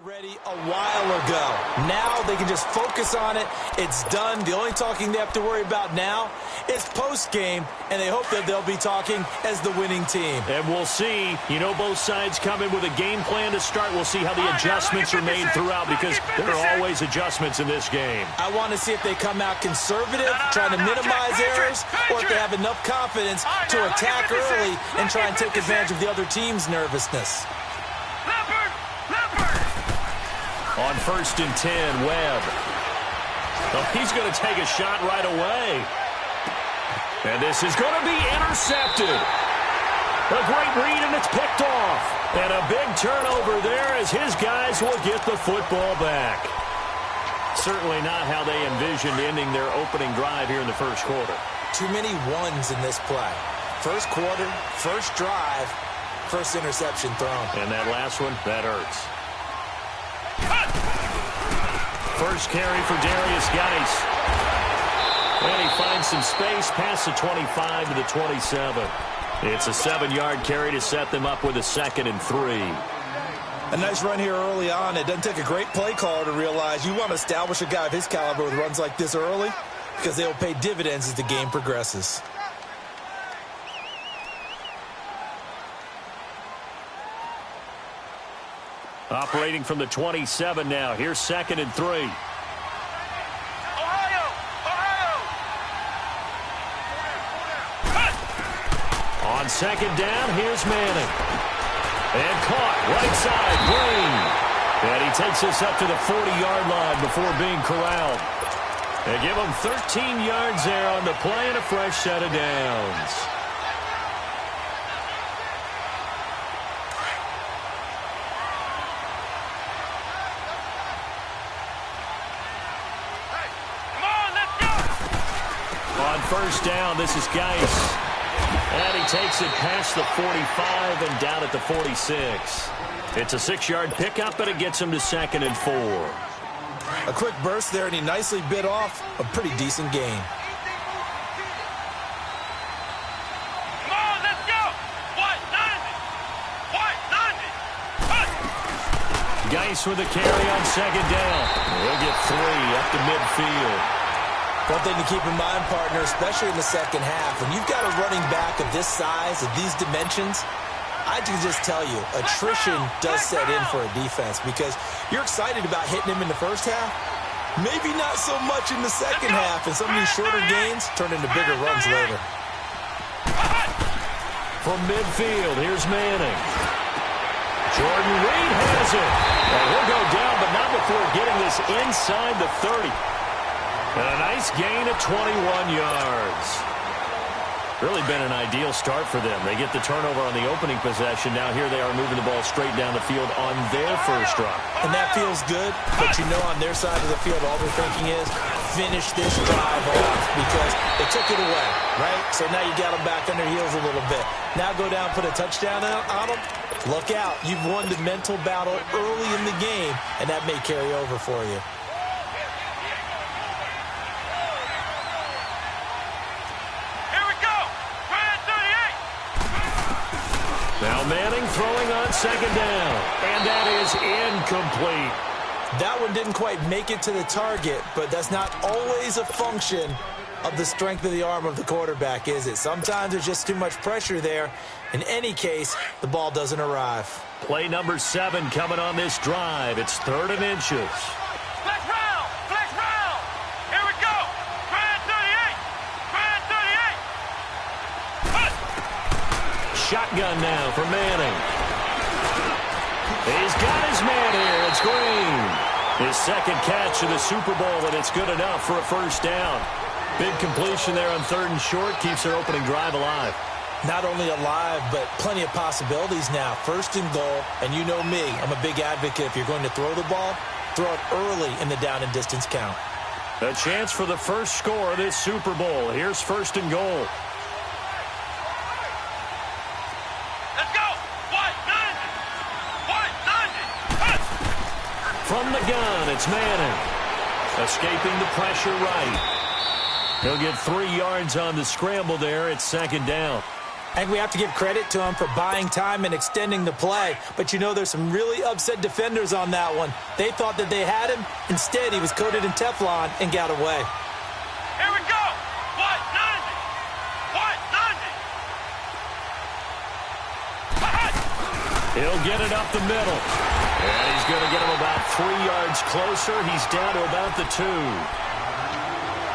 Ready a while ago. Now they can just focus on it. It's done. The only talking they have to worry about now is post-game, and they hope that they'll be talking as the winning team. And we'll see. You know, both sides come in with a game plan to start. We'll see how the adjustments are made throughout, because there are always adjustments in this game. I want to see if they come out conservative, trying to minimize errors, or if they have enough confidence to attack early and try and take advantage of the other team's nervousness. On 1st and 10, Webb. Oh, he's going to take a shot right away. And this is going to be intercepted. A great read, and it's picked off. And a big turnover there as his guys will get the football back. Certainly not how they envisioned ending their opening drive here in the first quarter. Too many ones in this play. First quarter, first drive, first interception thrown. And that last one, that hurts. First carry for Darius Geis. And he finds some space past the 25 to the 27. It's a 7-yard carry to set them up with a 2nd and 3. A nice run here early on. It doesn't take a great play caller to realize you want to establish a guy of his caliber with runs like this early, because they will pay dividends as the game progresses. Operating from the 27 now. Here's 2nd and 3. On 2nd down, here's Manning. And caught right side, Green. And he takes us up to the 40-yard line before being corralled. They give him 13 yards there on the play and a fresh set of downs. On 1st down, this is Geis. And he takes it past the 45 and down at the 46. It's a 6-yard pickup, but it gets him to 2nd and 4. A quick burst there, and he nicely bit off a pretty decent gain. Come on, let's go! White 90! Geis with a carry on 2nd down. He'll get 3 up to midfield. One thing to keep in mind, partner, especially in the second half, when you've got a running back of this size, of these dimensions, I can just tell you, attrition does set in for a defense, because you're excited about hitting him in the first half, maybe not so much in the second half, and some of these shorter gains turn into bigger runs later. From midfield, here's Manning. Jordan Reed has it. And he'll go down, but not before getting this inside the 30. And a nice gain of 21 yards. Really been an ideal start for them. They get the turnover on the opening possession. Now here they are moving the ball straight down the field on their first drive. And that feels good, but you know on their side of the field all they're thinking is finish this drive off, because they took it away, right? So now you got them back on their heels a little bit. Now go down, put a touchdown on them. Look out. You've won the mental battle early in the game, and that may carry over for you. Now Manning throwing on 2nd down, and that is incomplete. That one didn't quite make it to the target, but that's not always a function of the strength of the arm of the quarterback, is it? Sometimes there's just too much pressure there. In any case, the ball doesn't arrive. Play number 7 coming on this drive. It's 3rd and inches. Flex round! Flex round! Here we go! Grand 38! Grand 38! Shotgun now for Manning. He's got his man here. It's Green. His 2nd catch of the Super Bowl, and it's good enough for a first down. Big completion there on 3rd and short. Keeps their opening drive alive. Not only alive, but plenty of possibilities now. 1st and goal, and you know me. I'm a big advocate. If you're going to throw the ball, throw it early in the down and distance count. A chance for the first score of this Super Bowl. Here's 1st and goal. From the gun, it's Manning. Escaping the pressure right. He'll get 3 yards on the scramble there. It's 2nd down. I think we have to give credit to him for buying time and extending the play. But you know, there's some really upset defenders on that one. They thought that they had him. Instead, he was coated in Teflon and got away. Here we go. What? 90. He'll get it up the middle. And he's going to get him about 3 yards closer. He's down to about the 2.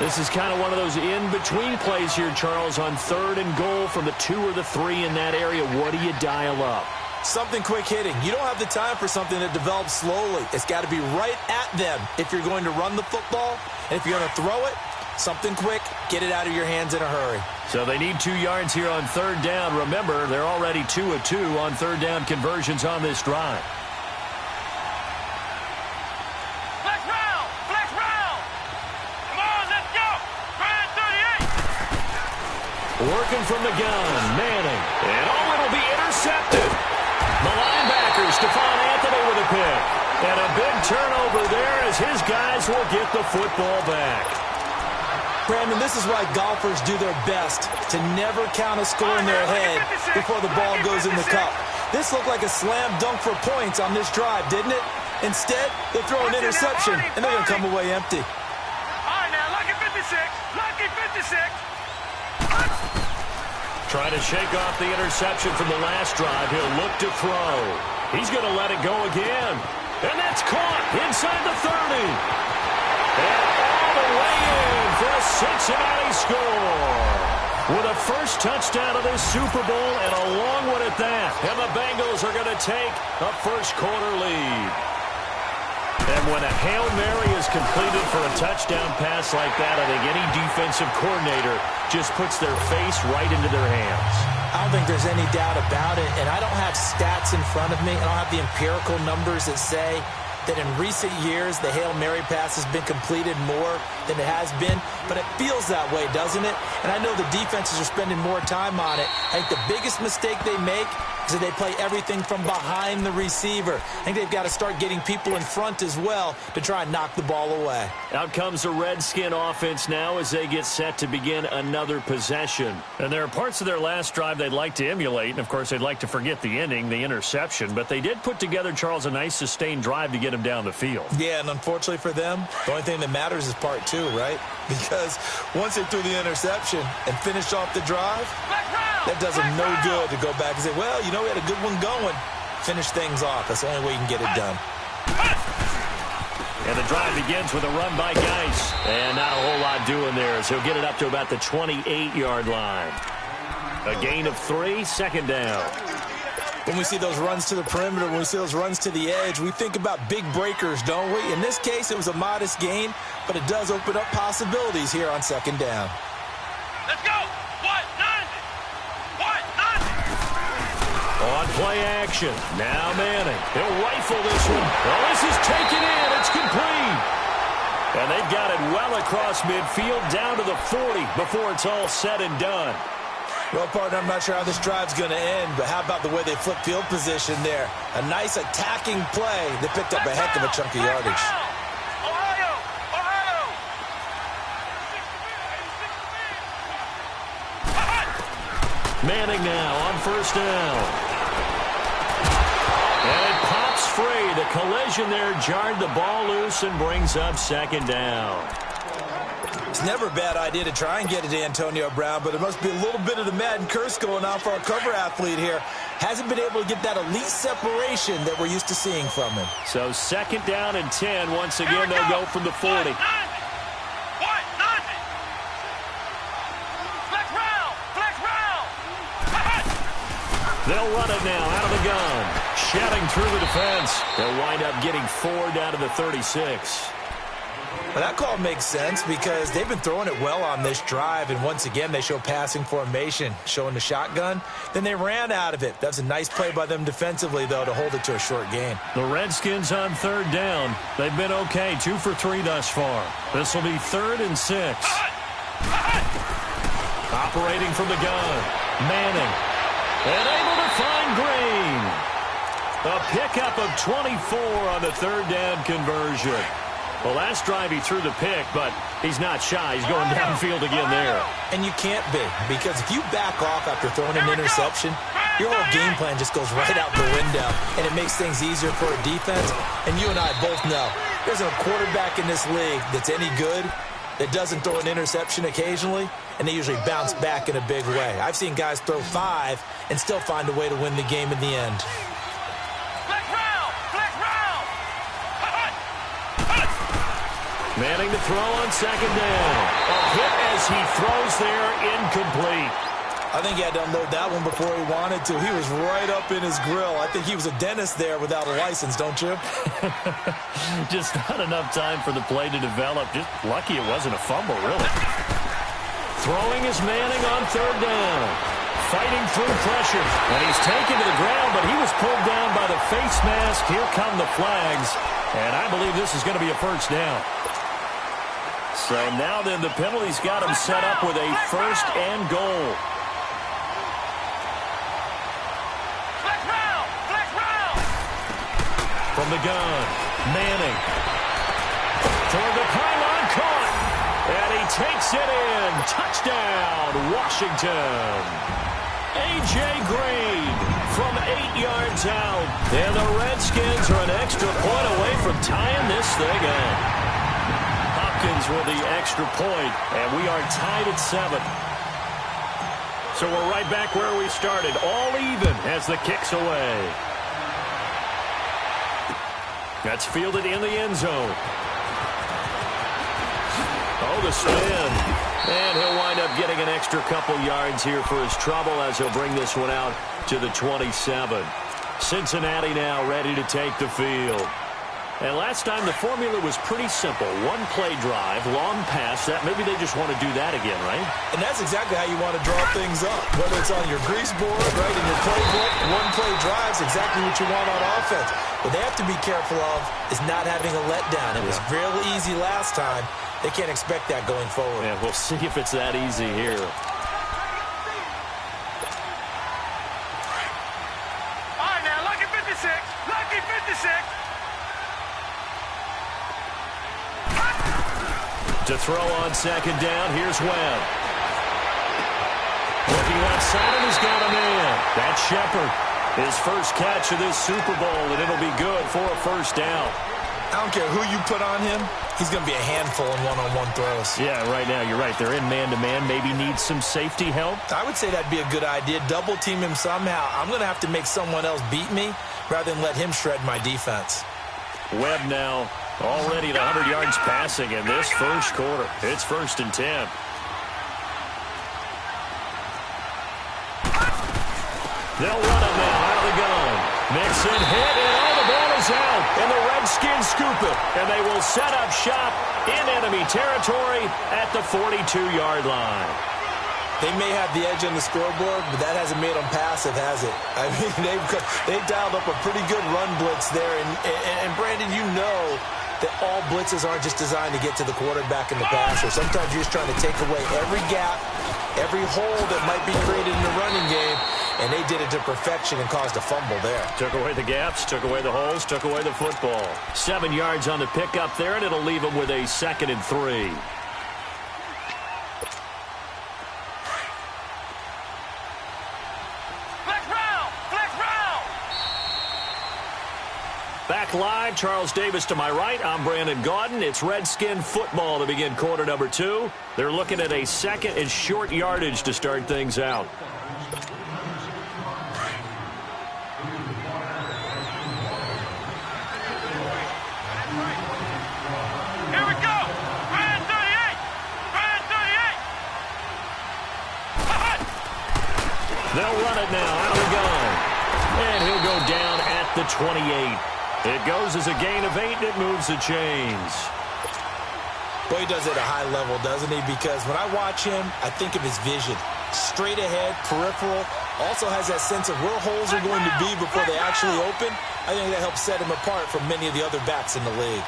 This is kind of one of those in-between plays here, Charles, on 3rd and goal from the 2 or the 3 in that area. What do you dial up? Something quick hitting. You don't have the time for something that develops slowly. It's got to be right at them if you're going to run the football. And if you're going to throw it, something quick, get it out of your hands in a hurry. So they need 2 yards here on 3rd down. Remember, they're already 2 of 2 on 3rd down conversions on this drive. Working from the gun, Manning. And it'll be intercepted. The linebacker, Stephon Anthony with a pick. And a big turnover there as his guys will get the football back. Brandon, this is why golfers do their best to never count a score in their head before the ball goes in the cup. This looked like a slam dunk for points on this drive, didn't it? Instead, they'll throw an interception, and they're going to come away empty. All right, now, lucky 56. Lucky 56. Trying to shake off the interception from the last drive. He'll look to throw. He's going to let it go again. And that's caught inside the 30. And all the way in for a Cincinnati score. With a first touchdown of this Super Bowl and a long one at that. And the Bengals are going to take a first-quarter lead. And when a Hail Mary is completed for a touchdown pass like that, I think any defensive coordinator just puts their face right into their hands. I don't think there's any doubt about it, and I don't have stats in front of me. I don't have the empirical numbers that say that in recent years the Hail Mary pass has been completed more than it has been, but it feels that way, doesn't it? And I know the defenses are spending more time on it. I think the biggest mistake they make is that they play everything from behind the receiver. I think they've got to start getting people in front as well to try and knock the ball away. Out comes the Redskin offense now as they get set to begin another possession. And there are parts of their last drive they'd like to emulate, and of course they'd like to forget the ending, the interception, but they did put together, Charles, a nice sustained drive to get him down the field. Yeah, and unfortunately for them, the only thing that matters is part 2, right? Because once they threw the interception and finished off the drive, that does them no good to go back and say, well, you know, we had a good one going. Finish things off. That's the only way you can get it done. And the drive begins with a run by Geis. And not a whole lot doing there as he'll get it up to about the 28-yard line. A gain of 3, second down. When we see those runs to the perimeter, when we see those runs to the edge, we think about big breakers, don't we? In this case, it was a modest gain, but it does open up possibilities here on second down. Let's go. What? 90. What? 90. On play action. Now Manning. He'll rifle this one. Oh, this is taken in. It's complete. And they've got it well across midfield down to the 40 before it's all said and done. Well, partner, I'm not sure how this drive's going to end, but how about the way they flip field position there? A nice attacking play. They picked up a heck of a chunk of yardage. Ohio. Manning now on first down. And it pops free. The collision there jarred the ball loose and brings up second down. It's never a bad idea to try and get it to Antonio Brown, but there must be a little bit of the Madden curse going on for our cover athlete here. Hasn't been able to get that elite separation that we're used to seeing from him. So second down and 10. Once again, they'll go from the 40. What? 90. Flex round. They'll run it now out of the gun. Shedding through the defense. They'll wind up getting 4 down to the 36. Well, that call makes sense because they've been throwing it well on this drive, and once again they show passing formation, showing the shotgun. Then they ran out of it. That's a nice play by them defensively, though, to hold it to a short gain. The Redskins on third down. They've been okay, 2 for 3 thus far. This will be 3rd and 6. Operating from the gun. Manning. And able to find Green. A pickup of 24 on the 3rd down conversion. Well, last drive he threw the pick, but he's not shy. He's going downfield again there. And you can't be, because if you back off after throwing an interception, your whole game plan just goes right out the window, and it makes things easier for a defense. And you and I both know there's a quarterback in this league that's any good that doesn't throw an interception occasionally, and they usually bounce back in a big way. I've seen guys throw 5 and still find a way to win the game in the end. Manning to throw on second down. A hit as he throws there, incomplete. I think he had to unload that one before he wanted to. He was right up in his grill. I think he was a dentist there without a license, don't you? Just not enough time for the play to develop. Just lucky it wasn't a fumble, really. Throwing is Manning on third down. Fighting through pressure. And he's taken to the ground, but he was pulled down by the face mask. Here come the flags. And I believe this is going to be a first down. So now then the penalty's got him set up with a first and goal. From the gun, Manning. Toward the pylon, caught. And he takes it in. Touchdown, Washington. A.J. Green from 8 yards out. And the Redskins are an extra point away from tying this thing up. Hopkins with the extra point, and we are tied at 7. So we're right back where we started, all even as the kick's away. That's fielded in the end zone. Oh, the spin. And he'll wind up getting an extra couple yards here for his trouble as he'll bring this one out to the 27. Cincinnati now ready to take the field. And last time the formula was pretty simple. One play drive, long pass. That maybe they just want to do that again, right? And that's exactly how you want to draw things up. Whether it's on your grease board, right, in your playbook, one play drive's exactly what you want on offense. What they have to be careful of is not having a letdown. It was real easy last time. They can't expect that going forward. Yeah, we'll see if it's that easy here. All right, now, lucky 56. Lucky 56. To throw on second down, here's Webb. Looking outside, and he's got a man. That's Shepard. His first catch of this Super Bowl, and it'll be good for a first down. I don't care who you put on him. He's going to be a handful in one-on-one throws. Yeah, right now, you're right. They're in man-to-man. Maybe need some safety help. I would say that'd be a good idea. Double-team him somehow. I'm going to have to make someone else beat me rather than let him shred my defense. Webb now already at 100 yards passing in this first quarter. It's 1st and 10. They'll run it now out of the gun. Mixon hit, and all the ball is out. And the Redskins scoop it. And they will set up shop in enemy territory at the 42-yard line. They may have the edge on the scoreboard, but that hasn't made them passive, has it? I mean, they've dialed up a pretty good run blitz there. And Brandon, you know that all blitzes aren't just designed to get to the quarterback and the passer. Sometimes you're just trying to take away every gap, every hole that might be created in the running game, and they did it to perfection and caused a fumble there. Took away the gaps, took away the holes, took away the football. 7 yards on the pickup there, and it'll leave them with a 2nd and 3. Back live, Charles Davis to my right. I'm Brandon Gaudin. It's Redskin football to begin quarter number 2. They're looking at a 2nd and short yardage to start things out. Here we go. Brand 38. Brand 38. They'll run it now out of the gun. And he'll go down at the 28. It goes as a gain of 8, and it moves the chains. Boy, he does it at a high level, doesn't he? Because when I watch him, I think of his vision. Straight ahead, peripheral. Also has that sense of where holes are going to be before they actually open. I think that helps set him apart from many of the other backs in the league.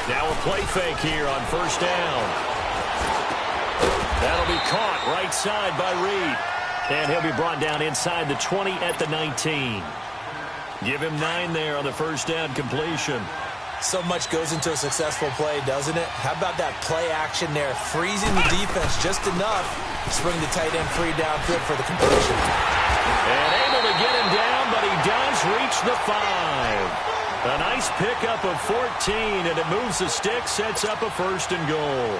Now a play fake here on first down. That'll be caught right side by Reed. And he'll be brought down inside the 20 at the 19. Give him 9 there on the first down completion. So much goes into a successful play, doesn't it? How about that play action there? Freezing the defense just enough to spring the tight end free downfield for the completion. And able to get him down, but he does reach the 5. A nice pickup of 14, and it moves the stick, sets up a 1st and goal.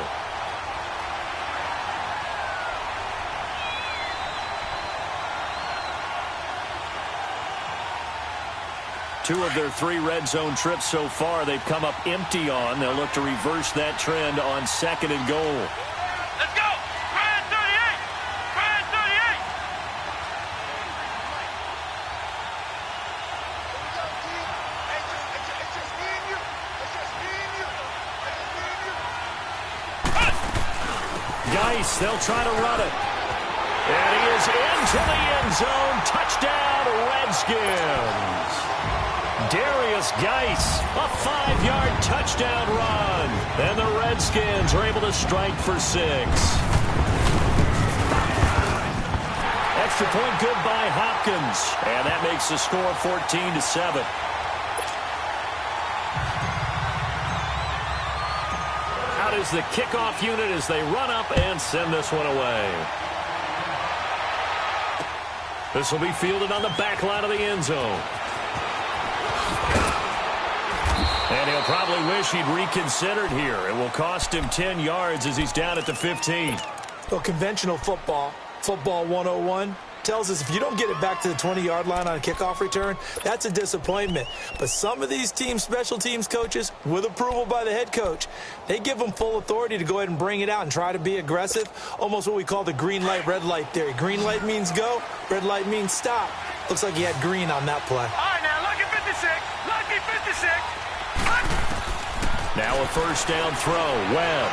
Two of their 3 red zone trips so far, they've come up empty on. They'll look to reverse that trend on 2nd and goal. Let's go! Brand 38! Brand 38! Geis, they'll try to run it. And he is into the end zone. Touchdown, Redskins. Darius Geis, a 5-yard touchdown run. And the Redskins are able to strike for 6. Extra point good by Hopkins. And that makes the score 14-7. Out is the kickoff unit as they run up and send this one away. This will be fielded on the back line of the end zone. And he'll probably wish he'd reconsidered here. It will cost him 10 yards as he's down at the 15. Well, conventional football 101, tells us if you don't get it back to the 20-yard line on a kickoff return, that's a disappointment. But some of these team special teams coaches, with approval by the head coach, they give them full authority to go ahead and bring it out and try to be aggressive, almost what we call the green light, red light theory. Green light means go, red light means stop. Looks like he had green on that play. All right, now, lucky 56. Lucky 56. Now a first down throw. Webb.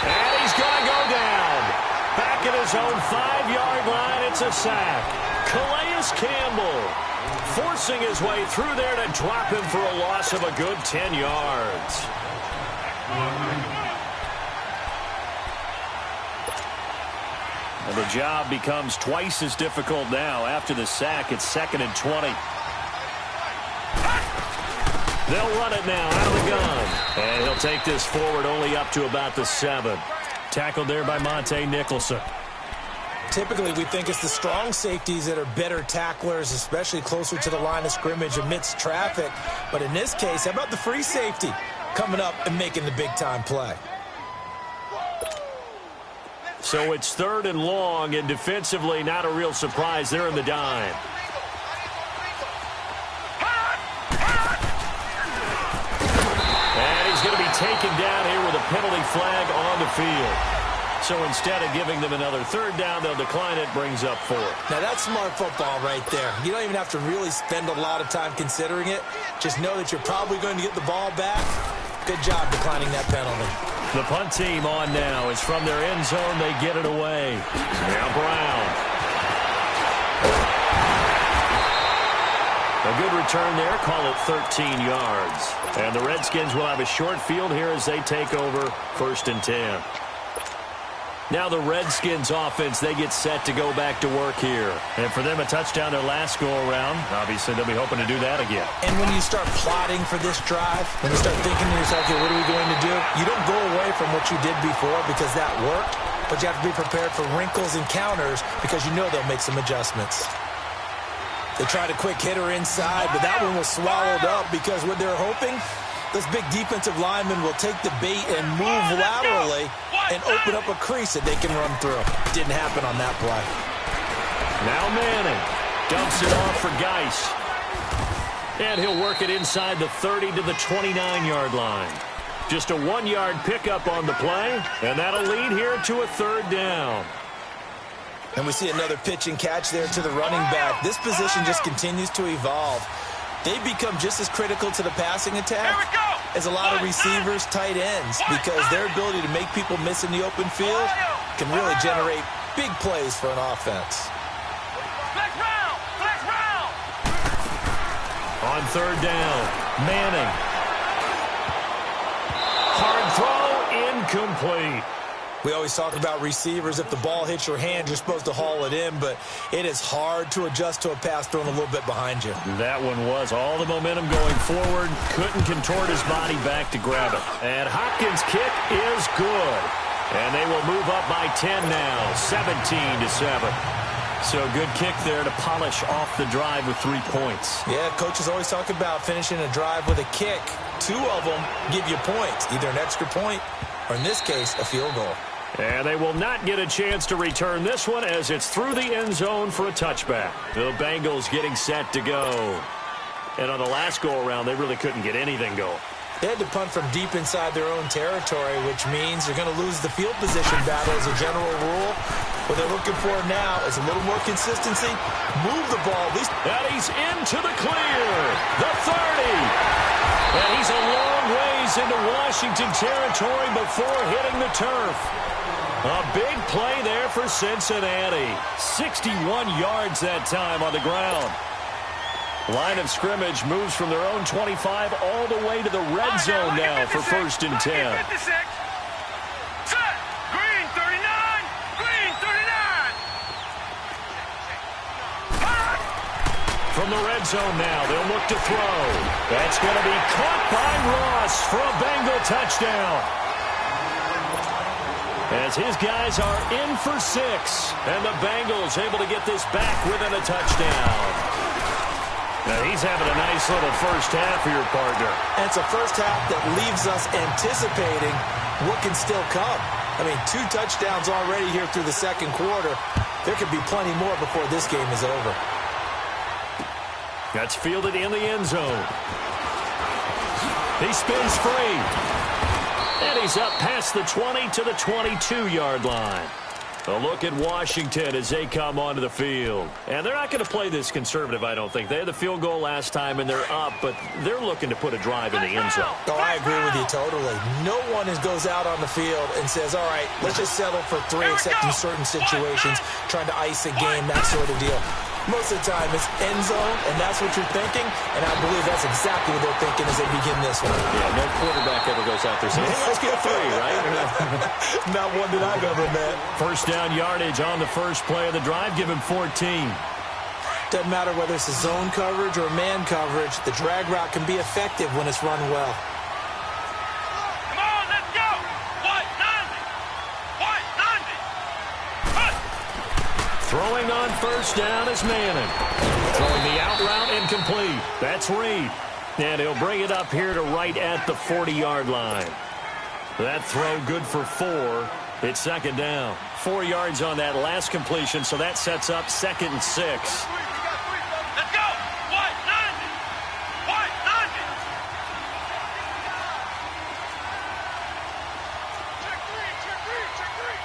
And he's going to go down. Back at his own 5-yard line, it's a sack. Calais Campbell forcing his way through there to drop him for a loss of a good 10 yards. And the job becomes twice as difficult now. After the sack, it's 2nd and 20. They'll run it now out of the gun. And he'll take this forward only up to about the 7. Tackled there by Monte Nicholson. Typically, we think it's the strong safeties that are better tacklers, especially closer to the line of scrimmage amidst traffic. But in this case, how about the free safety coming up and making the big-time play? So it's 3rd and long, and defensively, not a real surprise. They're in the dime. And he's going to be taken down here with a penalty flag on the field. So instead of giving them another 3rd down, they'll decline it, brings up 4. Now, that's smart football right there. You don't even have to really spend a lot of time considering it. Just know that you're probably going to get the ball back. Good job declining that penalty. The punt team on now. It's from their end zone. They get it away. Now Brown. A good return there. Call it 13 yards. And the Redskins will have a short field here as they take over 1st and 10. Now the Redskins offense, they get set to go back to work here. And for them, a touchdown their last go-around. Obviously, they'll be hoping to do that again. And when you start plotting for this drive, when you start thinking to yourself, okay, what are we going to do? You don't go away from what you did before because that worked, but you have to be prepared for wrinkles and counters because you know they'll make some adjustments. They tried a quick hitter inside, but that one was swallowed up because what they're hoping, this big defensive lineman will take the bait and move laterally and open up a crease that they can run through. Didn't happen on that play. Now Manning dumps it off for Geis. And he'll work it inside the 30 to the 29-yard line. Just a 1-yard pickup on the play, and that'll lead here to a 3rd down. And we see another pitch and catch there to the running back. This position just continues to evolve. They become just as critical to the passing attack as a lot of receivers, tight ends, because their ability to make people miss in the open field can really generate big plays for an offense. Flex round! Flex round! On 3rd down, Manning. Hard throw, incomplete. We always talk about receivers. If the ball hits your hand, you're supposed to haul it in, but it is hard to adjust to a pass thrown a little bit behind you. That one was all the momentum going forward. Couldn't contort his body back to grab it. And Hopkins' kick is good. And they will move up by 10 now, 17-7. So good kick there to polish off the drive with 3 points. Yeah, coaches always talk about finishing a drive with a kick. 2 of them give you points, either an extra point or, in this case, a field goal. And they will not get a chance to return this one as it's through the end zone for a touchback. The Bengals getting set to go. And on the last go-around, they really couldn't get anything going. They had to punt from deep inside their own territory, which means they're going to lose the field position battle as a general rule. What they're looking for now is a little more consistency. Move the ball at least. And he's into the clear. The 30. And he's a long ways into Washington territory before hitting the turf. A big play there for Cincinnati. 61 yards that time on the ground. Line of scrimmage moves from their own 25 all the way to the red zone now for 1st and 10. Green 39. Green 39. From the red zone now, they'll look to throw. That's going to be caught by Ross for a Bengal touchdown. As his guys are in for 6, and the Bengals able to get this back within a touchdown. Now he's having a nice little first half for your partner. And it's a first half that leaves us anticipating what can still come. I mean, 2 touchdowns already here through the second quarter. There could be plenty more before this game is over. That's fielded in the end zone. He spins free. And he's up past the 20 to the 22-yard line. A look at Washington as they come onto the field. And they're not going to play this conservative, I don't think. They had the field goal last time, and they're up, but they're looking to put a drive in the end zone. Oh, I agree with you totally. No one goes out on the field and says, all right, let's just settle for 3, except in certain situations, trying to ice a game, that sort of deal. Most of the time, it's end zone, and that's what you're thinking, and I believe that's exactly what they're thinking as they begin this one. Yeah, no quarterback ever goes out there saying, hey, let's get 3, right? Not one that I've ever met. First down yardage on the first play of the drive, give him 14. Doesn't matter whether it's a zone coverage or man coverage, the drag route can be effective when it's run well. Come on, let's go. White 90. White 90. Cut. Throwing on first down is Manning. Throwing the out route incomplete. That's Reed. And he'll bring it up here to right at the 40-yard line. That throw good for 4. It's second down. 4 yards on that last completion, so that sets up 2nd and 6. Let's go. White 90. White 90. Check 3. Check 3. Check 3.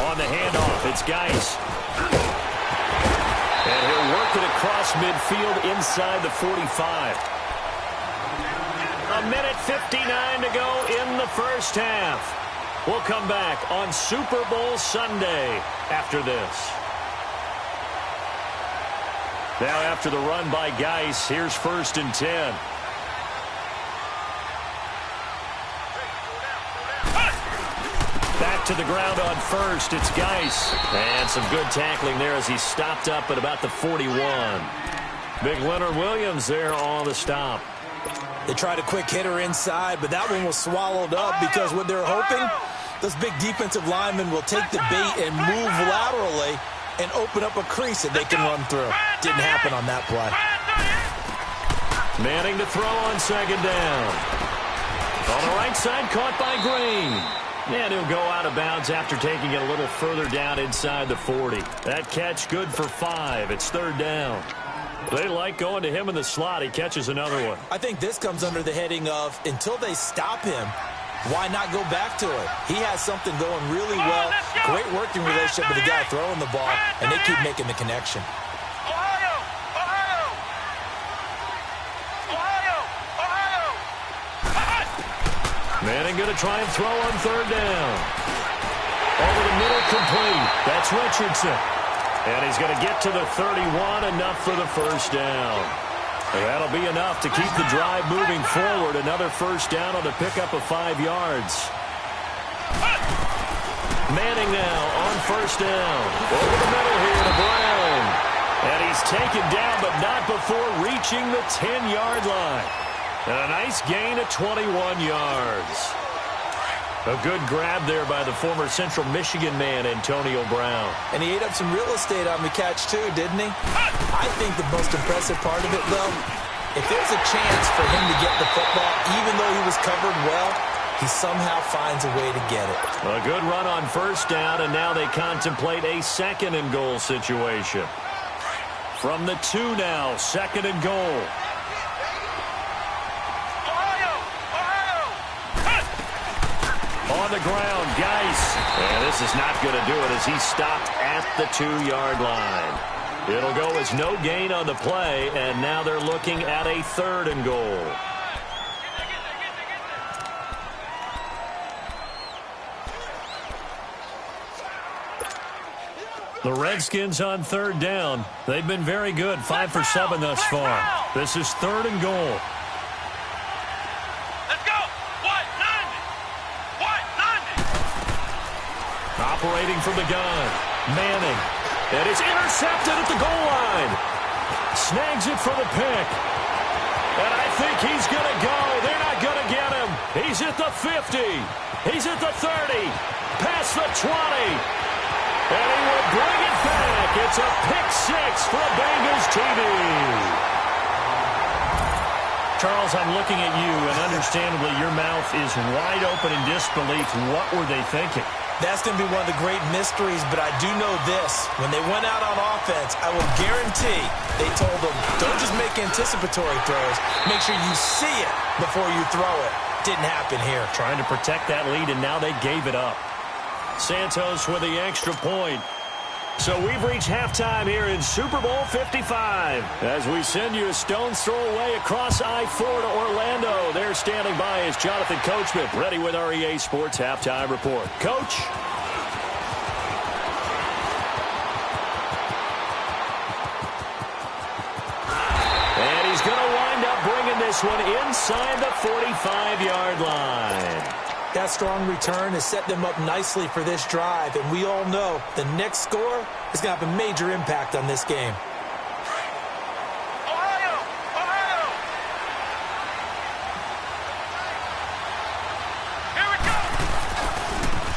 On the handoff, it's Geis. And he'll work it across midfield inside the 45. 1:59 to go in the first half. We'll come back on Super Bowl Sunday after this. Now after the run by Geis, here's 1st and 10. Back to the ground on first. It's Geis. And some good tackling there as he stopped up at about the 41. Big Leonard Williams there on the stop. They tried a quick hitter inside, but that one was swallowed up because what they're hoping, those big defensive linemen will take the bait and move laterally and open up a crease that they can run through. Didn't happen on that play. Manning to throw on second down. On the right side, caught by Green. And he'll go out of bounds after taking it a little further down inside the 40. That catch good for 5. It's 3rd down. They like going to him in the slot. He catches another one. I think this comes under the heading of until they stop him, why not go back to it? He has something going really well. Great working relationship with the guy throwing the ball, and they keep making the connection. Ohio! Ohio! Ohio! Ohio! Manning going to try and throw on 3rd down. Over the middle, complete. That's Richardson. And he's going to get to the 31, enough for the first down. That'll be enough to keep the drive moving forward. Another first down on the pickup of 5 yards. Manning now on first down. Over the middle here to Brown. And he's taken down, but not before reaching the 10-yard line. And a nice gain of 21 yards. A good grab there by the former Central Michigan man, Antonio Brown. And he ate up some real estate on the catch, too, didn't he? I think the most impressive part of it, though, if there's a chance for him to get the football, even though he was covered well, he somehow finds a way to get it. A good run on first down, and now they contemplate a second-and-goal situation. From the 2 now, second and goal. On the ground, Geis. And this is not going to do it as he stopped at the 2-yard line. It'll go as no gain on the play, and now they're looking at a third and goal. The Redskins on third down. They've been very good, 5 for 7 thus far. This is third and goal. Let's go. White 90. Operating from the gun. Manning. And it's intercepted at the goal line. Snags it for the pick. And I think he's going to go. They're not going to get him. He's at the 50. He's at the 30. Past the 20. And he will bring it back. It's a pick-6 for a Bengals TD. Charles, I'm looking at you, and understandably your mouth is wide open in disbelief. What were they thinking? That's going to be one of the great mysteries, but I do know this. When they went out on offense, I will guarantee they told them, don't just make anticipatory throws. Make sure you see it before you throw it. Didn't happen here. Trying to protect that lead, and now they gave it up. Santos with the extra point. So we've reached halftime here in Super Bowl 55. As we send you a stone's throw away across I-4 to Orlando. There standing by is Jonathan Coachman, ready with our EA Sports Halftime Report. Coach? And he's going to wind up bringing this one inside the 45-yard line. That strong return has set them up nicely for this drive, and we all know the next score is going to have a major impact on this game. Ohio! Here we go!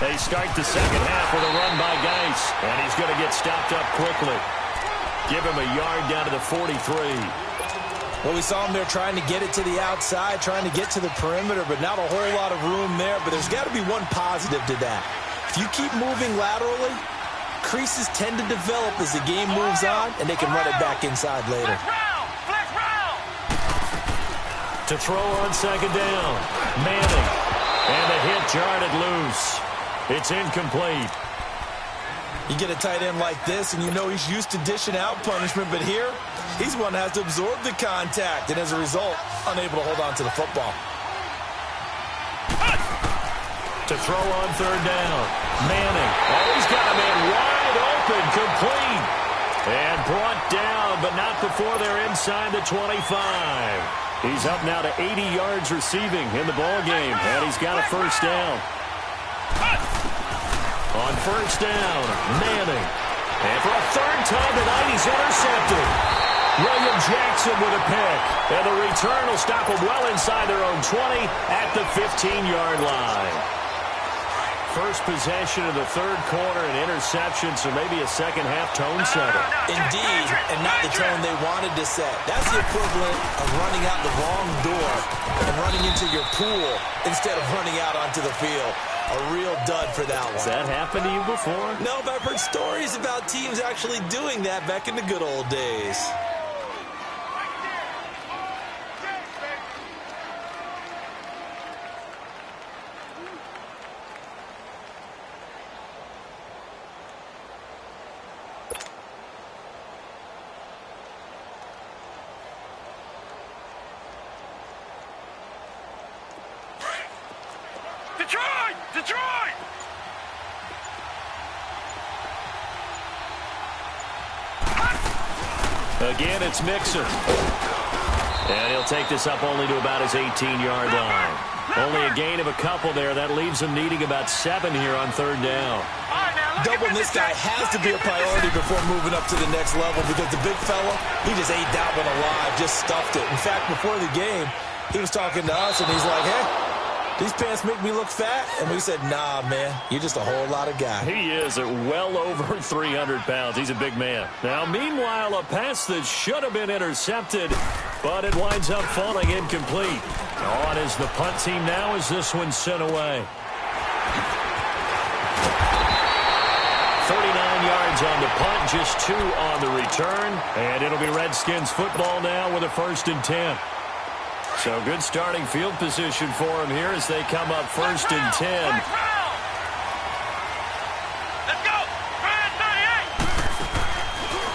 They start the second half with a run by Geis, and he's going to get stopped up quickly. Give him a yard down to the 43. Well, we saw him there trying to get it to the outside, trying to get to the perimeter, but not a whole lot of room there. But there's got to be one positive to that. If you keep moving laterally, creases tend to develop as the game moves on, and they can run it back inside later. Flex round! To throw on second down, Manning. And the hit jarred it loose. It's incomplete. You get a tight end like this, and you know he's used to dishing out punishment, but here, he's one that has to absorb the contact, and as a result, unable to hold on to the football. To throw on third down, Manning. Oh, he's got a man wide open, complete. And brought down, but not before they're inside the 25. He's up now to 80 yards receiving in the ballgame, and he's got a first down. On first down, Manning. And for a third time tonight, he's intercepted. William Jackson with a pick. And the return will stop them well inside their own 20 at the 15-yard line. First possession of the third quarter, an interception, so maybe a second-half tone setter. Indeed, and not the tone they wanted to set. That's the equivalent of running out the wrong door and running into your pool instead of running out onto the field. A real dud for that one. Has that happened to you before? No, but I've heard stories about teams actually doing that back in the good old days. Detroit! Again, it's Mixon. And he'll take this up only to about his 18-yard line. Only a gain of a couple there. That leaves him needing about 7 here on third down. Doubling this guy has to be a priority before moving up to the next level because the big fella, he just ate that one alive, just stuffed it. In fact, before the game, he was talking to us, and he's like, hey, these pants make me look fat. And we said, nah, man, you're just a whole lot of guy. He is at well over 300 pounds. He's a big man. Now, meanwhile, a pass that should have been intercepted, but it winds up falling incomplete. On is the punt team now as this one's sent away. 39 yards on the punt, just 2 on the return. And it'll be Redskins football now with a 1st and 10. So good starting field position for him here as they come up 1st and 10. Let's go.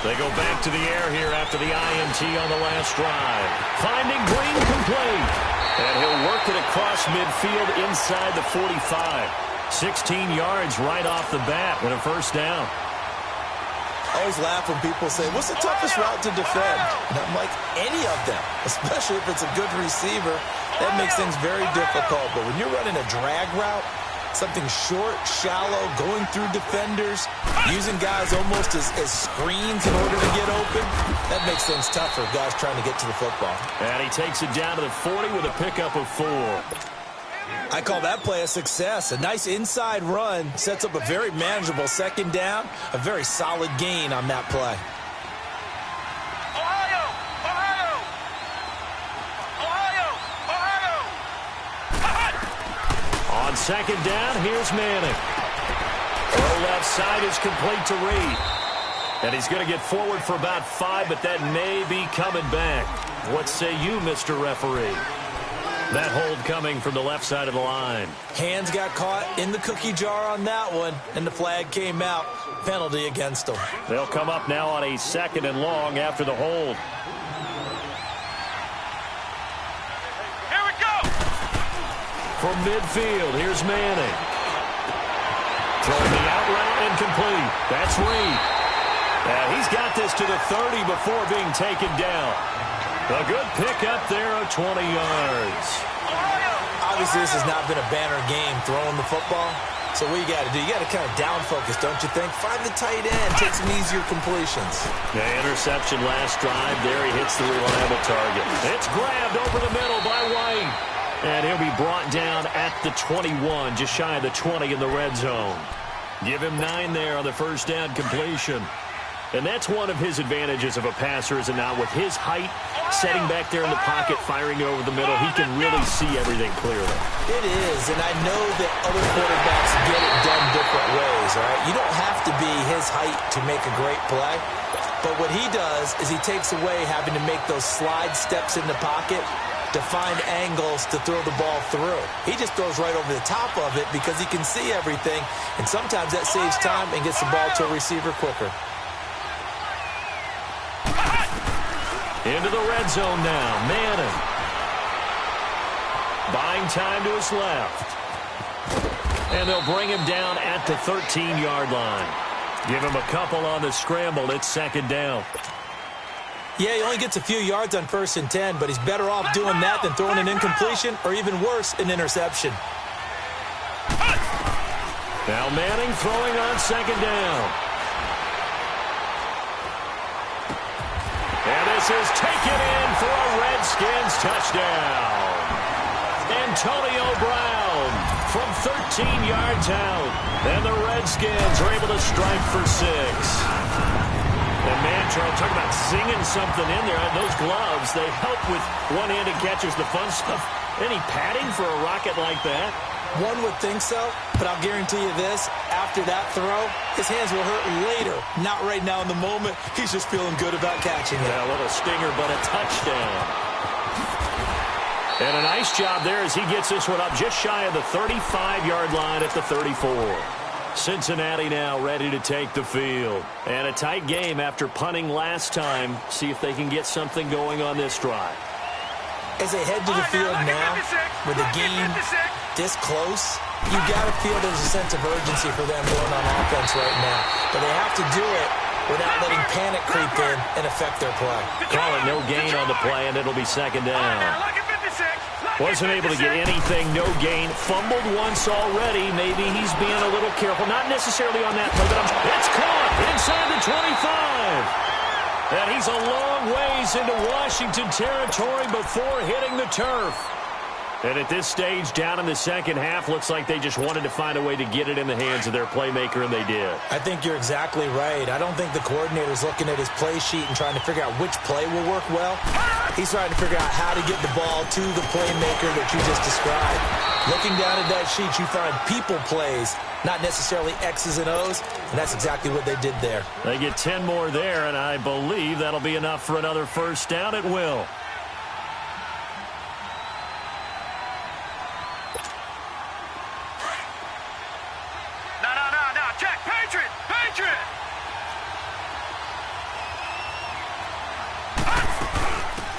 They go back to the air here after the INT on the last drive. Finding Green complete. And he'll work it across midfield inside the 45. 16 yards right off the bat with a 1st down. I always laugh when people say, what's the toughest route to defend? And I'm like, any of them, especially if it's a good receiver. That makes things very difficult. But when you're running a drag route, something short, shallow, going through defenders, using guys almost as screens in order to get open, that makes things tough for guys trying to get to the football. And he takes it down to the 40 with a pickup of 4. I call that play a success. A nice inside run sets up a very manageable 2nd down, a very solid gain on that play. Ohio! On 2nd down, here's Manning. Throw left side is complete to Reed. And he's going to get forward for about 5, but that may be coming back. What say you, Mr. Referee? That hold coming from the left side of the line. Hands got caught in the cookie jar on that one, and the flag came out. Penalty against them. They'll come up now on a 2nd and long after the hold. Here we go. From midfield, here's Manning. Throwing the out route incomplete. That's Reed. Now he's got this to the 30 before being taken down. A good pickup there of 20 yards. Obviously, this has not been a banner game throwing the football. So what you got to do, you got to kind of down focus, don't you think? Find the tight end, take some easier completions. The interception last drive. There he hits the reliable target. It's grabbed over the middle by White. And he'll be brought down at the 21, just shy of the 20 in the red zone. Give him 9 there on the 1st down completion. And that's one of his advantages of a passer, is it not? With his height, setting back there in the pocket, firing over the middle, he can really see everything clearly. It is, and I know that other quarterbacks get it done different ways, all right? You don't have to be his height to make a great play, but what he does is he takes away having to make those slide steps in the pocket to find angles to throw the ball through. He just throws right over the top of it because he can see everything, and sometimes that saves time and gets the ball to a receiver quicker. Into the red zone now. Manning. Buying time to his left. And they'll bring him down at the 13-yard line. Give him a couple on the scramble. It's 2nd down. Yeah, he only gets a few yards on 1st and 10, but he's better off doing that than throwing an incompletion or even worse, an interception. Now Manning throwing on 2nd down. And this is taken in for a Redskins touchdown. Antonio Brown from 13 yards out. And the Redskins are able to strike for 6. And man, Charles, talk about singing something in there. Those gloves, they help with one-handed catches, the fun stuff. Any padding for a rocket like that? One would think so, but I'll guarantee you this. After that throw, his hands will hurt later. Not right now in the moment. He's just feeling good about catching it. Yeah, a little stinger, but a touchdown. And a nice job there as he gets this one up just shy of the 35-yard line at the 34. Cincinnati now ready to take the field. And a tight game after punting last time. See if they can get something going on this drive. As they head to the field now, with the game this close, you got to feel there's a sense of urgency for them going on offense right now. But they have to do it without letting panic creep in and affect their play. Call it no gain on the play, and it'll be second down. Wasn't able to get anything, no gain. Fumbled once already. Maybe he's being a little careful. Not necessarily on that play, but it's caught inside the 25. And he's a long ways into Washington territory before hitting the turf. And at this stage, down in the second half, looks like they just wanted to find a way to get it in the hands of their playmaker, and they did. I think you're exactly right. I don't think the coordinator's looking at his play sheet and trying to figure out which play will work well. He's trying to figure out how to get the ball to the playmaker that you just described. Looking down at that sheet, you find people plays, not necessarily X's and O's, and that's exactly what they did there. They get 10 more there, and I believe that'll be enough for another first down. It will.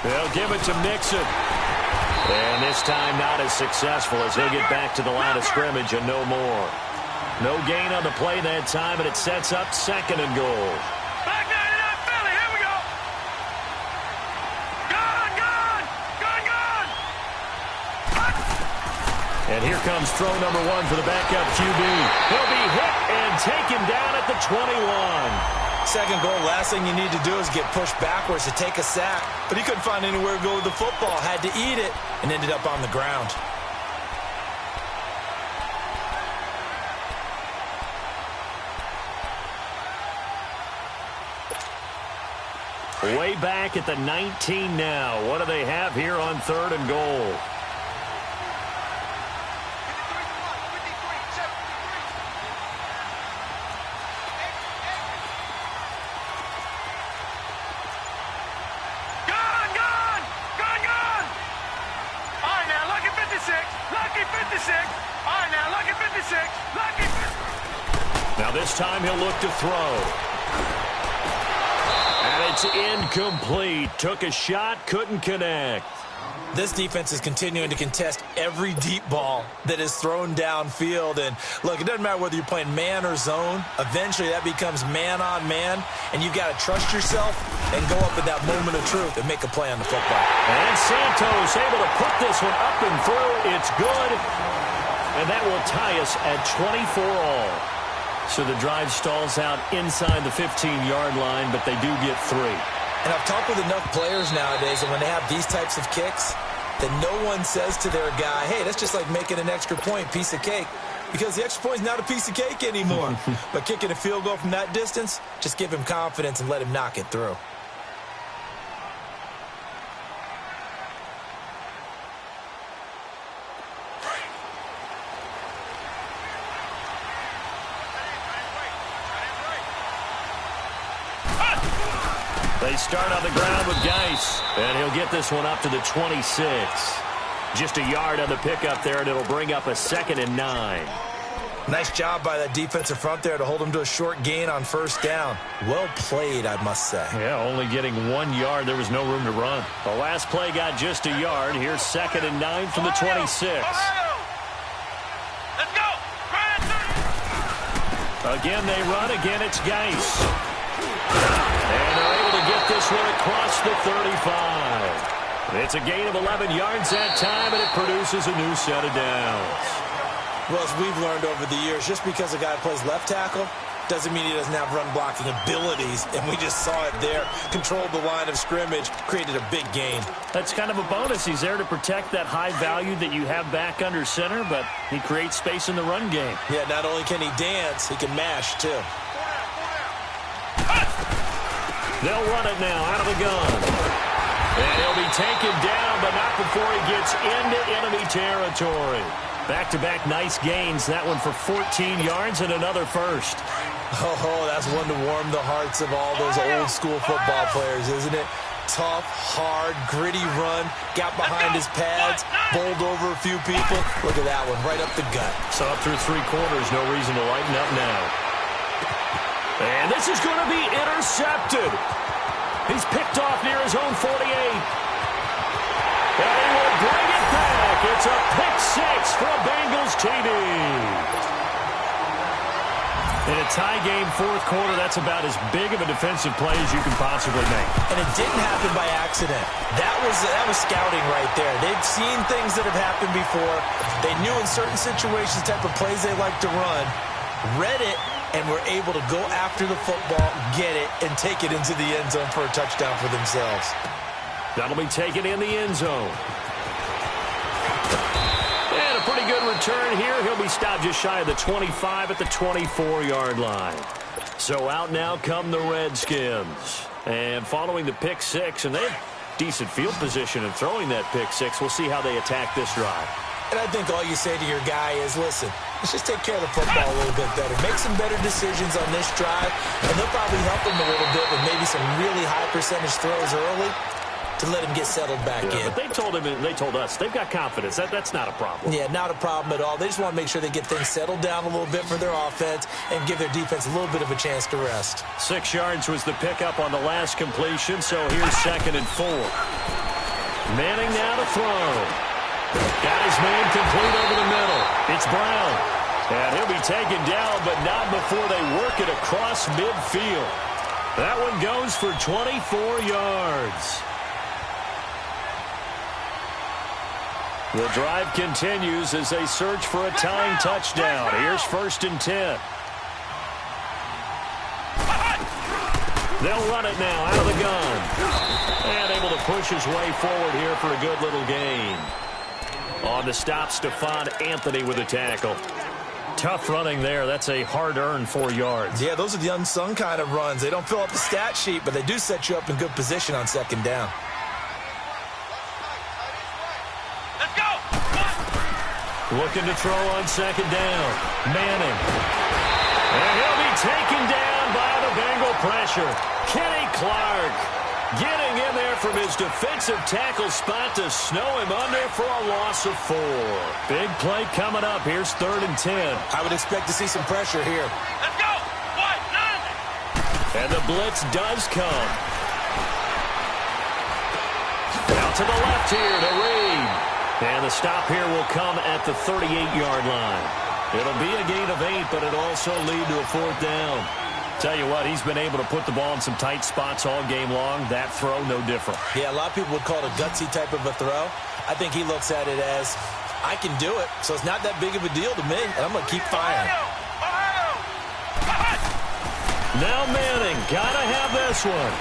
They'll give it to Mixon. And this time not as successful as he'll get back to the line of scrimmage and no more. No gain on the play that time, and it sets up second and goal. Back down to that Philly. Here we go. Gone. And here comes throw number one for the backup QB. He'll be hit and taken down at the 21. Second goal, last thing you need to do is get pushed backwards to take a sack. But he couldn't find anywhere to go with the football. Had to eat it and ended up on the ground. Way back at the 19 now. What do they have here on third and goal? Now this time he'll look to throw. And it's incomplete. Took a shot, couldn't connect. This defense is continuing to contest every deep ball that is thrown downfield. And look, it doesn't matter whether you're playing man or zone. Eventually that becomes man on man. And you've got to trust yourself and go up at that moment of truth and make a play on the football. And Santos able to put this one up and through. It's good. And that will tie us at 24 all. So the drive stalls out inside the 15-yard line, but they do get 3. And I've talked with enough players nowadays, and when they have these types of kicks, that no one says to their guy, hey, that's just like making an extra point, piece of cake. Because the extra point is not a piece of cake anymore. But kicking a field goal from that distance, just give him confidence and let him knock it through. They start on the ground with Geis, and he'll get this one up to the 26. Just a yard on the pickup there, and it'll bring up a 2nd and 9. Nice job by that defensive front there to hold him to a short gain on first down. Well played, I must say. Yeah, only getting 1 yard. There was no room to run. The last play got just a yard. Here's 2nd and 9 from the 26. Let's go. Again, they run. Again, it's Geis. And they're able to get this one across the 35. It's a gain of 11 yards that time, and it produces a new set of downs. Well, as we've learned over the years, just because a guy plays left tackle doesn't mean he doesn't have run-blocking abilities, and we just saw it there. Controlled the line of scrimmage, created a big gain. That's kind of a bonus. He's there to protect that high value that you have back under center, but he creates space in the run game. Yeah, not only can he dance, he can mash, too. They'll run it now out of the gun. And he'll be taken down, but not before he gets into enemy territory. Back-to-back nice gains. That one for 14 yards and another first. Oh, that's one to warm the hearts of all those old-school football players, isn't it? Tough, hard, gritty run. Got behind his pads, bowled over a few people. Look at that one, right up the gut. So up through 3 quarters, no reason to lighten up now. And this is going to be intercepted. He's picked off near his own 48. And he will bring it back. It's a pick 6 for a Bengals TD. And a tie game fourth quarter, that's about as big of a defensive play as you can possibly make. And it didn't happen by accident. That was scouting right there. They've seen things that have happened before. They knew in certain situations the type of plays they like to run, read it, and were able to go after the football, get it, and take it into the end zone for a touchdown for themselves. That'll be taken in the end zone. And a pretty good return here. He'll be stopped just shy of the 25 at the 24-yard line. So out now come the Redskins. And following the pick six, and they have decent field position in throwing that pick six. We'll see how they attack this drive. And I think all you say to your guy is, listen, let's just take care of the football a little bit better. Make some better decisions on this drive, and they'll probably help him a little bit with maybe some really high percentage throws early to let him get settled back in. But they told us they've got confidence. That's not a problem. Yeah, not a problem at all. They just want to make sure they get things settled down a little bit for their offense and give their defense a little bit of a chance to rest. 6 yards was the pickup on the last completion, so here's 2nd and 4. Manning now to throw. Got his man complete over the middle. It's Brown. And he'll be taken down, but not before they work it across midfield. That one goes for 24 yards. The drive continues as they search for a tying touchdown. Here's 1st and 10. They'll run it now out of the gun. And able to push his way forward here for a good little gain. On the stop, Stephon Anthony with a tackle. Tough running there. That's a hard-earned 4 yards. Yeah, those are the unsung kind of runs. They don't fill up the stat sheet, but they do set you up in good position on 2nd down. Let's go. Looking to throw on 2nd down. Manning. And he'll be taken down by the Bengal pressure. Kenny Clark getting in there from his defensive tackle spot to snow him under for a loss of 4. Big play coming up. Here's 3rd and 10. I would expect to see some pressure here. Let's go. 1, 9. And the blitz does come. Out to the left here to Reed. And the stop here will come at the 38-yard line. It'll be a gain of 8, but it'll also lead to a 4th down. Tell you what, he's been able to put the ball in some tight spots all game long. That throw, no different. Yeah, a lot of people would call it a gutsy type of a throw. I think he looks at it as, I can do it, so it's not that big of a deal to me, and I'm going to keep firing. Now Manning, gotta have this one.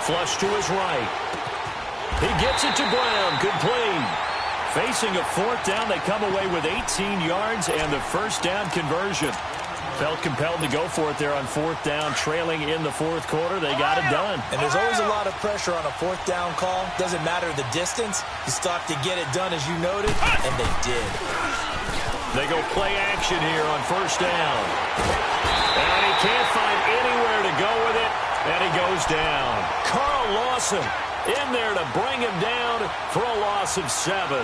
Flush to his right. He gets it to Brown, complete. Facing a 4th down, they come away with 18 yards and the 1st down conversion. Felt compelled to go for it there on 4th down, trailing in the 4th quarter. They got it done. And there's always a lot of pressure on a 4th down call. Doesn't matter the distance. You still have to get it done, as you noted, and they did. They go play action here on 1st down. And he can't find anywhere to go with it, and he goes down. Carl Lawson in there to bring him down for a loss of 7.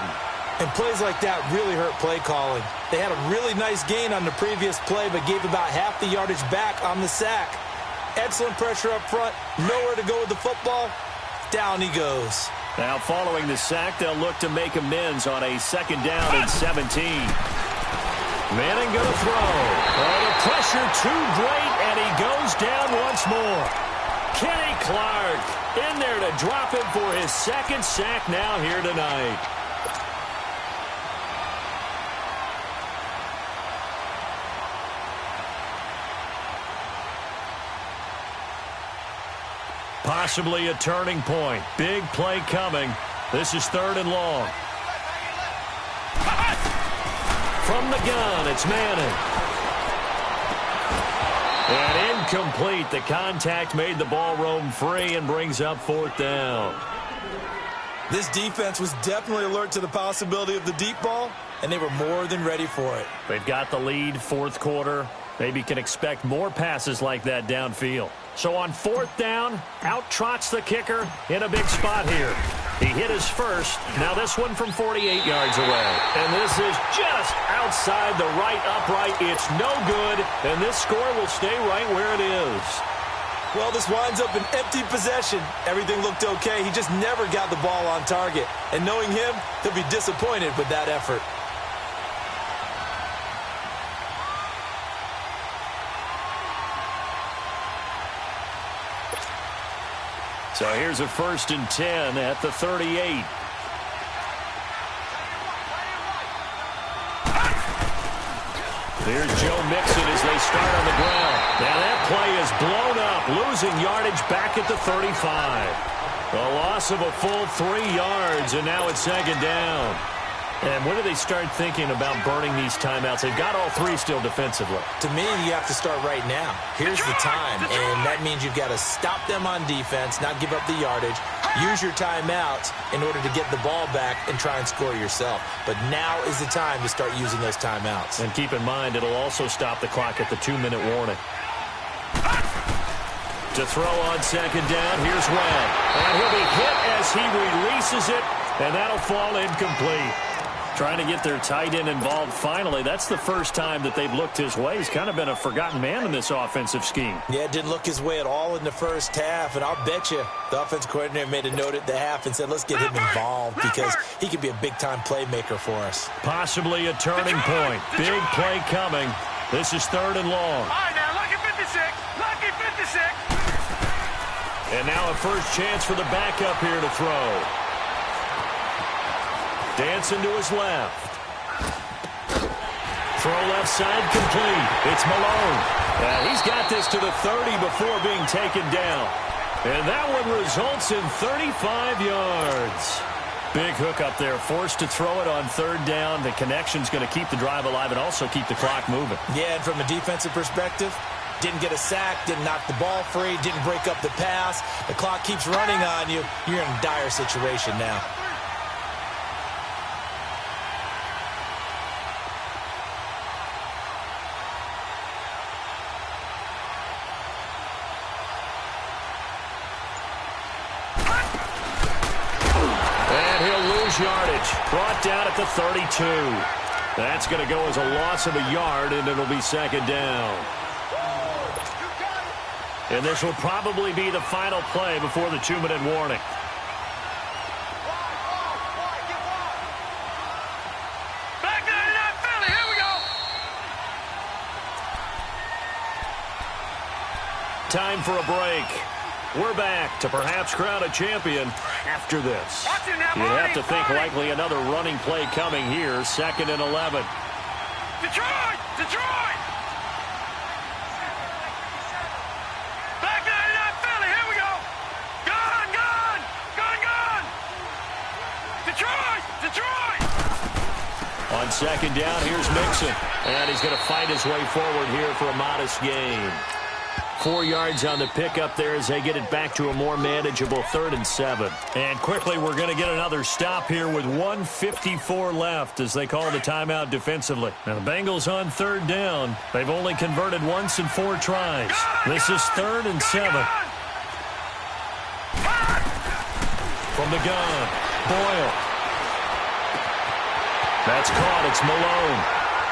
And plays like that really hurt play calling. They had a really nice gain on the previous play, but gave about half the yardage back on the sack. Excellent pressure up front. Nowhere to go with the football. Down he goes. Now following the sack, they'll look to make amends on a 2nd down and 17. Manning gonna throw. Oh, the pressure too great, and he goes down once more. Kenny Clark in there to drop him for his 2nd sack now here tonight. Possibly a turning point. Big play coming. This is 3rd and long. From the gun, it's Manning. And incomplete. The contact made the ball roam free and brings up 4th down. This defense was definitely alert to the possibility of the deep ball, and they were more than ready for it. They've got the lead, 4th quarter. Maybe can expect more passes like that downfield. So on 4th down, out trots the kicker in a big spot here. He hit his first. Now this one from 48 yards away. And this is just outside the right upright. It's no good, and this score will stay right where it is. Well, this winds up an empty possession. Everything looked okay. He just never got the ball on target. And knowing him, he'll be disappointed with that effort. So here's a 1st and 10 at the 38. Here's Joe Mixon as they start on the ground. Now that play is blown up, losing yardage back at the 35. A loss of a full 3 yards, and now it's 2nd down. And when do they start thinking about burning these timeouts? They've got all 3 still defensively. To me, you have to start right now. Here's the time, and that means you've got to stop them on defense, not give up the yardage, use your timeouts in order to get the ball back and try and score yourself. But now is the time to start using those timeouts. And keep in mind, it'll also stop the clock at the 2-minute warning. To throw on 2nd down, here's Webb. And he'll be hit as he releases it, and that'll fall incomplete. Trying to get their tight end involved finally. That's the first time that they've looked his way. He's kind of been a forgotten man in this offensive scheme. Yeah, didn't look his way at all in the first half, and I'll bet you the offensive coordinator made a note at the half and said, let's get him involved because he could be a big-time playmaker for us. Possibly a turning point. Big play coming. This is 3rd and long. All right, now, lucky 56. Lucky 56. And now a first chance for the backup here to throw. Dancing to his left. Throw left side complete. It's Malone. He's got this to the 30 before being taken down. And that one results in 35 yards. Big hook up there. Forced to throw it on 3rd down. The connection's going to keep the drive alive and also keep the clock moving. Yeah, and from a defensive perspective, didn't get a sack, didn't knock the ball free, didn't break up the pass. The clock keeps running on you. You're in a dire situation now. Yardage brought down at the 32. That's going to go as a loss of a yard, and it'll be 2nd down. And this will probably be the final play before the 2-minute warning. Back to that Philly. Here we go. Time for a break. We're back to perhaps crown a champion after this. You'd have to think likely another running play coming here. 2nd and 11. Detroit! Detroit! Back to that Philly. Here we go. Gun, gun! Gun, gun! Detroit! Detroit! On 2nd down, here's Mixon. And he's going to fight his way forward here for a modest gain. 4 yards on the pickup there as they get it back to a more manageable 3rd and 7. And quickly, we're going to get another stop here with 1:54 left as they call the timeout defensively. Now, the Bengals on 3rd down. They've only converted once in 4 tries. This is 3rd and 7. From the gun, Boyle. That's caught. It's Malone.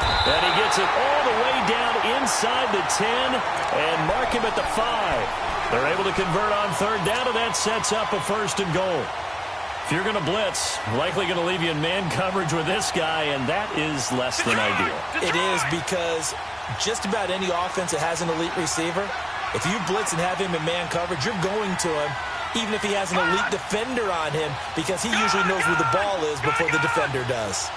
And he gets it all the way down inside the 10 and mark him at the 5. They're able to convert on 3rd down, and that sets up a 1st and goal. If you're going to blitz, likely going to leave you in man coverage with this guy, and that is less than ideal. It is because just about any offense that has an elite receiver, if you blitz and have him in man coverage, you're going to him, even if he has an elite defender on him, because he usually knows where the ball is before the defender does.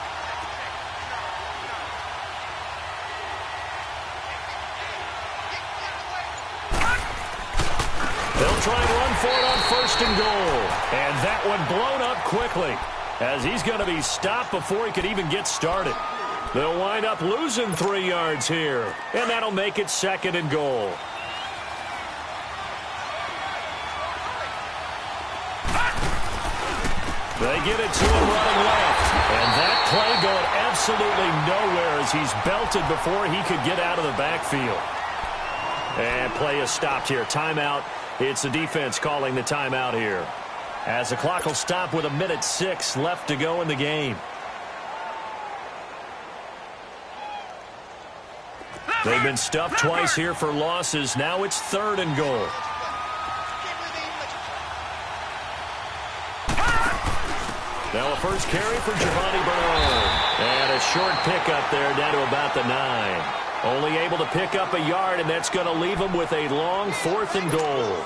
They'll try and run for it on 1st and goal. And that one blown up quickly as he's going to be stopped before he could even get started. They'll wind up losing 3 yards here. And that'll make it 2nd and goal. They get it to him running left. And that play going absolutely nowhere as he's belted before he could get out of the backfield. And play is stopped here. Timeout. It's the defense calling the timeout here. As the clock will stop with 1:06 left to go in the game. They've been stuffed twice here for losses. Now it's 3rd and goal. Now a first carry for Giovanni Bernard. And a short pickup there down to about the 9. Only able to pick up a yard, and that's going to leave him with a long 4th and goal.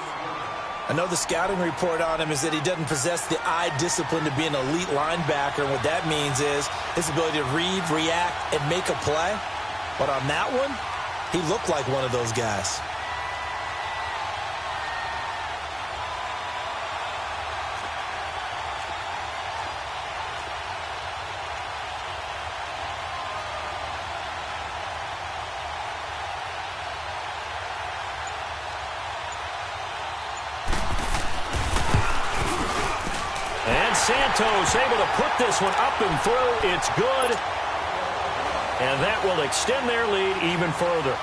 I know the scouting report on him is that he doesn't possess the eye discipline to be an elite linebacker. And what that means is his ability to read, react, and make a play. But on that one, he looked like one of those guys. Santos able to put this one up and through. It's good. And that will extend their lead even further.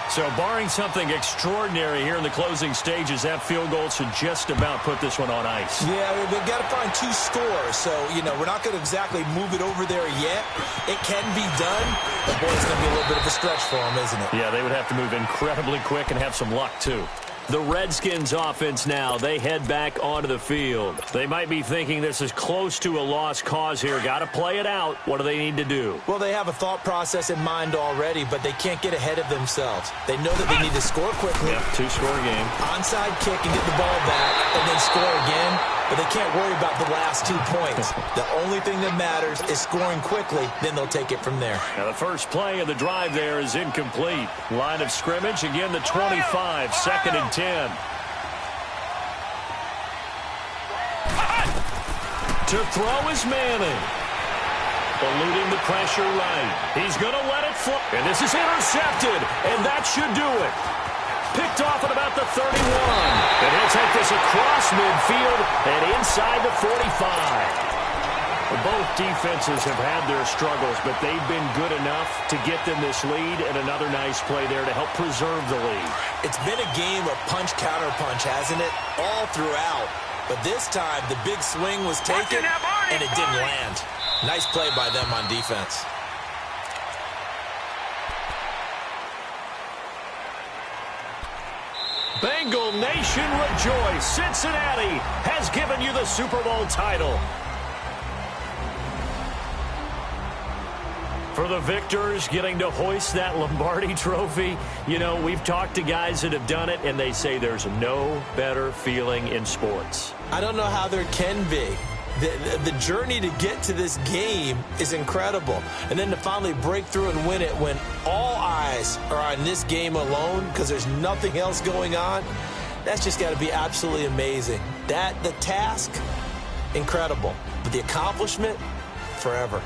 So barring something extraordinary here in the closing stages, that field goal should just about put this one on ice. Yeah, we've got to find 2 scores. So, we're not going to exactly move it over there yet. It can be done. But, boy, it's going to be a little bit of a stretch for them, isn't it? Yeah, they would have to move incredibly quick and have some luck, too. The Redskins offense now, they head back onto the field. They might be thinking this is close to a lost cause here. Got to play it out. What do they need to do? Well, they have a thought process in mind already, but they can't get ahead of themselves. They know that they need to score quickly. Yep, 2-score game. Onside kick and get the ball back and then score again. But they can't worry about the last 2 points. The only thing that matters is scoring quickly. Then they'll take it from there. Now, the first play of the drive there is incomplete. Line of scrimmage, again, the 25, 2nd and 10. To throw is Manning. Eluding the pressure right. He's going to let it fly. And this is intercepted. And that should do it. Picked off at about the 31. And he'll take this across midfield and inside the 45. Both defenses have had their struggles, but they've been good enough to get them this lead, and another nice play there to help preserve the lead. It's been a game of punch-counter-punch, hasn't it? All throughout. But this time, the big swing was taken, and it didn't land. Nice play by them on defense. Bengal Nation rejoice. Cincinnati has given you the Super Bowl title. For the victors getting to hoist that Lombardi trophy, we've talked to guys that have done it, and they say there's no better feeling in sports. I don't know how there can be. The journey to get to this game is incredible. And then to finally break through and win it when all eyes are on this game alone because there's nothing else going on, that's just got to be absolutely amazing. The task, incredible. But the accomplishment, forever.